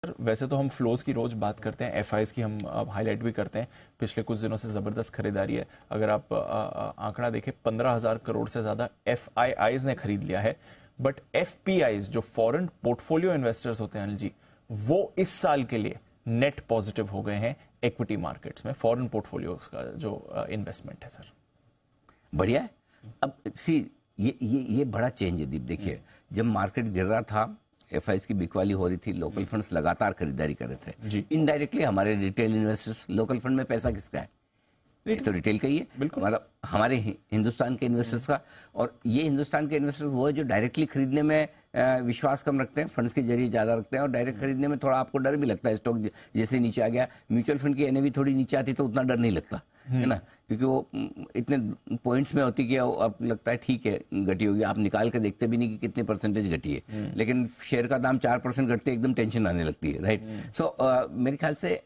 वैसे तो हम फ्लोज की रोज बात करते हैं, एफआईज की हम हाईलाइट भी करते हैं। पिछले कुछ दिनों से जबरदस्त खरीदारी है। अगर आप आंकड़ा देखें, 15,000 करोड़ से ज्यादा एफआईआईज ने खरीद लिया है। बट एफपीआईज, जो फॉरेन पोर्टफोलियो इन्वेस्टर्स होते हैं अनिल जी, वो इस साल के लिए नेट पॉजिटिव हो गए हैं इक्विटी मार्केट्स में, फॉरेन पोर्टफोलियोज का जो इन्वेस्टमेंट है सर। बढ़िया है। अब सी ये बड़ा चेंज है दीप। देखिए, जब मार्केट गिर रहा था, एफआईज की बिकवाली हो रही थी, लोकल फंड्स लगातार खरीदारी कर रहे थे। इनडायरेक्टली हमारे रिटेल इन्वेस्टर्स, लोकल फंड में पैसा किसका है? ये तो रिटेल का ही है, बिल्कुल, मतलब हमारे हिंदुस्तान के इन्वेस्टर्स का। और ये हिंदुस्तान के इन्वेस्टर्स वो है जो डायरेक्टली खरीदने में विश्वास कम रखते हैं, फंड्स के जरिए ज्यादा रखते हैं, और डायरेक्ट खरीदने में थोड़ा आपको डर भी लगता है। स्टॉक जैसे नीचे आ गया, म्यूचुअल फंड की एनएवी थोड़ी नीचे आती तो उतना डर नहीं लगता है ना, क्योंकि वो इतने पॉइंट्स में होती कि अब लगता है ठीक है घटी होगी, आप निकाल के देखते भी नहीं कि कितने परसेंटेज घटी है। लेकिन शेयर का दाम 4% घटते एकदम टेंशन आने लगती है, राइट। सो मेरे ख्याल से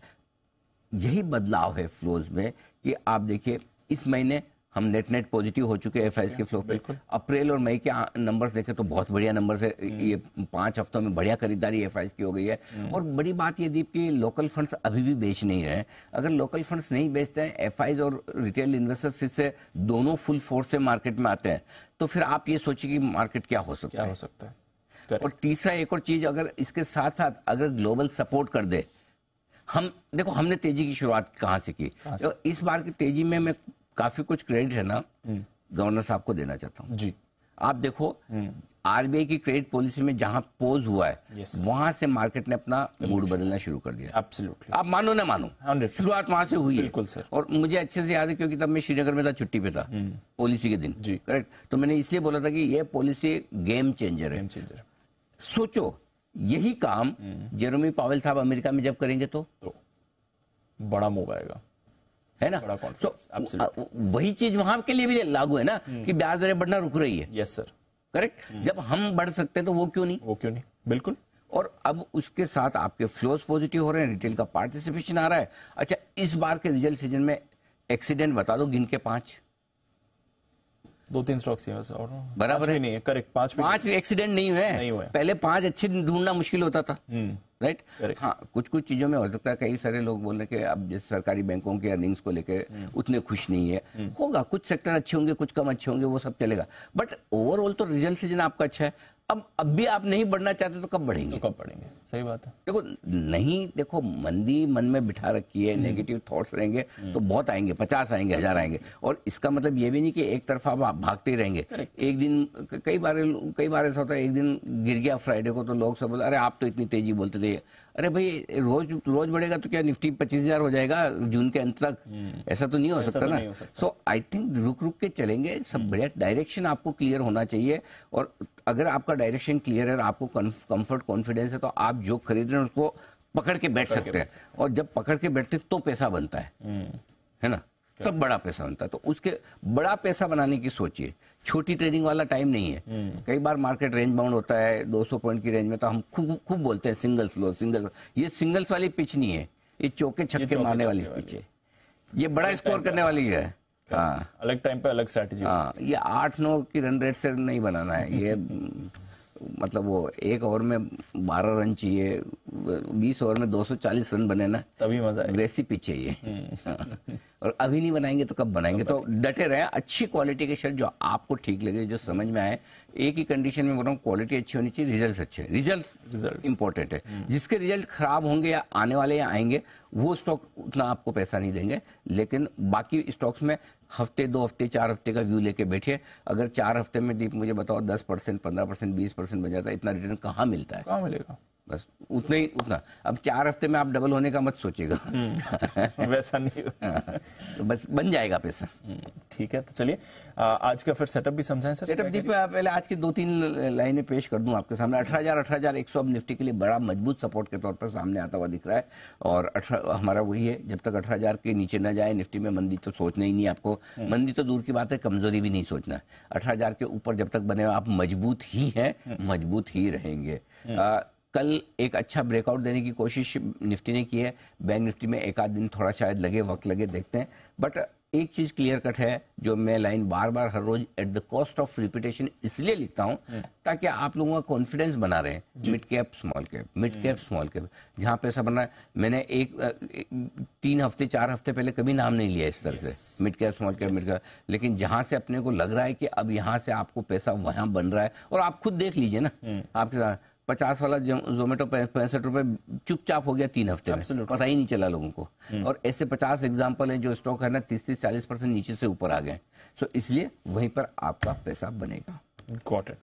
यही बदलाव है फ्लोज में कि आप देखिए, इस महीने हम नेट पॉजिटिव हो चुके हैं एफआईएस के फ्लो पे। अप्रैल और मई के नंबर्स देखें तो बहुत बढ़िया नंबर्स है। ये 5 हफ्तों में बढ़िया खरीदारी एफआईएस की हो गई है। और बड़ी बात ये दीप कि लोकल फंड्स अभी भी बेच नहीं रहे हैं। अगर लोकल फंड्स नहीं बेचते हैं, एफआईएस और रिटेल इन्वेस्टर्स से दोनों फुल फोर्स से मार्केट में आते हैं, तो फिर आप ये सोचिए कि मार्केट क्या हो सकता है। और तीसरा एक और चीज, अगर इसके साथ साथ अगर ग्लोबल सपोर्ट कर दे, हम देखो हमने तेजी की शुरुआत कहां से की, तो इस बार की तेजी में मैं काफी कुछ क्रेडिट है ना गवर्नर साहब को देना चाहता हूं जी। आप देखो, आरबीआई की क्रेडिट पॉलिसी में जहां पोज हुआ है, वहां से मार्केट ने अपना मूड बदलना शुरू कर दिया। एब्सोल्युटली, आप मानो ना मानो, शुरुआत वहां से हुई है। बिल्कुल सर। और मुझे अच्छे से याद है क्योंकि तब मैं श्रीनगर में था, छुट्टी पे था पॉलिसी के दिन, करेक्ट। तो मैंने इसलिए बोला था कि यह पॉलिसी गेम चेंजर है। सोचो, यही काम जेरोमी पावेल साहब अमेरिका में जब करेंगे तो बड़ा मूव आएगा, है ना। तो वही चीज वहां के लिए भी लागू है ना, कि ब्याज दरें बढ़ना रुक रही है। Yes sir, correct. जब हम बढ़ सकते हैं तो वो क्यों नहीं, बिल्कुल। और अब उसके साथ आपके फ्लोज पॉजिटिव हो रहे हैं, रिटेल का पार्टिसिपेशन आ रहा है। अच्छा, इस बार के रिजल्ट सीजन में एक्सीडेंट बता दो, गिन के 5, 2-3 स्टॉक्स हैं और बराबर है, नहीं है, करेक्ट। 5 एक्सीडेंट नहीं हुए। पहले 5 अच्छे ढूंढना मुश्किल होता था, राइट। हाँ, कुछ चीजों में हो सकता है, कई सारे लोग बोल रहे हैं कि अब जिस सरकारी बैंकों के अर्निंग्स को लेके उतने खुश नहीं है। होगा, कुछ सेक्टर अच्छे होंगे, कुछ कम अच्छे होंगे, वो सब चलेगा। बट ओवरऑल तो रिजल्ट सीजन आपका अच्छा है। अब भी आप नहीं बढ़ना चाहते तो कब बढ़ेंगे? सही बात है। देखो मंदी मन में बिठा रखी है, नेगेटिव थॉट्स रहेंगे तो बहुत आएंगे, 50 आएंगे, 1000 आएंगे। और इसका मतलब ये भी नहीं कि एक तरफा आप भागते ही रहेंगे। एक दिन कई बार ऐसा होता है, एक दिन गिर गया फ्राइडे को, तो लोग सब बोलते अरे आप तो इतनी तेजी बोलते थे। अरे भाई, रोज बढ़ेगा तो क्या निफ्टी 25,000 हो जाएगा जून के अंत तक? ऐसा तो नहीं हो सकता ना। सो आई थिंक रुक के चलेंगे, सब बढ़िया। डायरेक्शन आपको क्लियर होना चाहिए, और अगर आपका डायरेक्शन क्लियर है, आपको कंफर्ट कॉन्फिडेंस है, तो आप जो खरीद रहे हैं उसको पकड़ के बैठ सकते हैं। और जब पकड़ के बैठते तो पैसा बनता है ना, तब बड़ा पैसा बनता है। तो उसके बड़ा पैसा बनाने की सोचिए, छोटी ट्रेडिंग वाला टाइम नहीं है। कई बार मार्केट रेंज बाउंड होता है 200 पॉइंट की रेंज में, तो हम खूब बोलते हैं सिंगल्स लो, सिंगल्स। ये सिंगल्स वाली पिच नहीं है, ये चौके छक्के मारने वाली पिच है। ये बड़ा स्कोर करने वाली है। हाँ, अलग टाइम पे अलग स्ट्रैटेजी। हाँ, ये 8-9 की रन रेट से नहीं बनाना है। ये मतलब वो 1 ओवर में 12 रन चाहिए, 20 ओवर में 240 रन बने ना, तभी मजा आएगा। वैसी पिच है ये। और अभी नहीं बनाएंगे तो कब बनाएंगे? तो डटे रहे, अच्छी क्वालिटी के शेयर जो आपको ठीक लगे, जो समझ में आए। एक ही कंडीशन में बोल रहा हूँ, क्वालिटी अच्छी होनी चाहिए, रिजल्ट अच्छे। रिजल्ट इंपॉर्टेंट है। जिसके रिजल्ट खराब होंगे या आने वाले या आएंगे, वो स्टॉक उतना आपको पैसा नहीं देंगे। लेकिन बाकी स्टॉक्स में हफ्ते, 2 हफ्ते, 4 हफ्ते का व्यू लेके बैठिए। अगर 4 हफ्ते में दीप मुझे बताओ 10%, 15%, 20% बन जाता है, इतना रिटर्न कहाँ मिलता है? कहाँ मिलेगा? बस उतना। अब 4 हफ्ते में आप डबल होने का मत सोचिएगा। वैसा नहीं तो बस बन जाएगा पैसा। ठीक है, तो चलिए आज का फिर सेटअप भी समझाएं सर। सेटअप दीप पहले आज की 2-3 लाइनें पेश कर दूं आपके सामने। 18,100 अब निफ्टी के लिए बड़ा मजबूत सपोर्ट के तौर पर सामने आता हुआ दिख रहा है। और हमारा वही है, जब तक 18,000 के नीचे न जाए निफ्टी में मंदी तो सोचना ही नहीं आपको। मंदी तो दूर की बात है, कमजोरी भी नहीं सोचना। 18,000 के ऊपर जब तक बने आप मजबूत ही हैं, मजबूत ही रहेंगे। कल एक अच्छा ब्रेकआउट देने की कोशिश निफ्टी ने की है। बैंक निफ्टी में एक आध दिन थोड़ा शायद लगे, वक्त लगे, देखते हैं। बट एक चीज क्लियर कट है, जो मैं लाइन बार बार हर रोज at the cost of repetition इसलिए लिखता हूं ताकि आप लोगों का कॉन्फिडेंस बना रहे। Mid cap small cap, mid cap small cap, जहां पैसा बना है। मैंने 3 हफ्ते 4 हफ्ते पहले कभी नाम नहीं लिया इस तरह से mid cap small cap mid cap, लेकिन जहां से अपने को लग रहा है कि अब यहां से आपको पैसा वहां बन रहा है, और आप खुद देख लीजिए ना, आपके साथ 50 वाला जोमेटो 65 रुपए चुपचाप हो गया 3 हफ्ते में, पता ही नहीं चला लोगों को। और ऐसे 50 एग्जांपल हैं जो स्टॉक है ना 30-40% नीचे से ऊपर आ गए। सो इसलिए वहीं पर आपका पैसा बनेगा। Got it.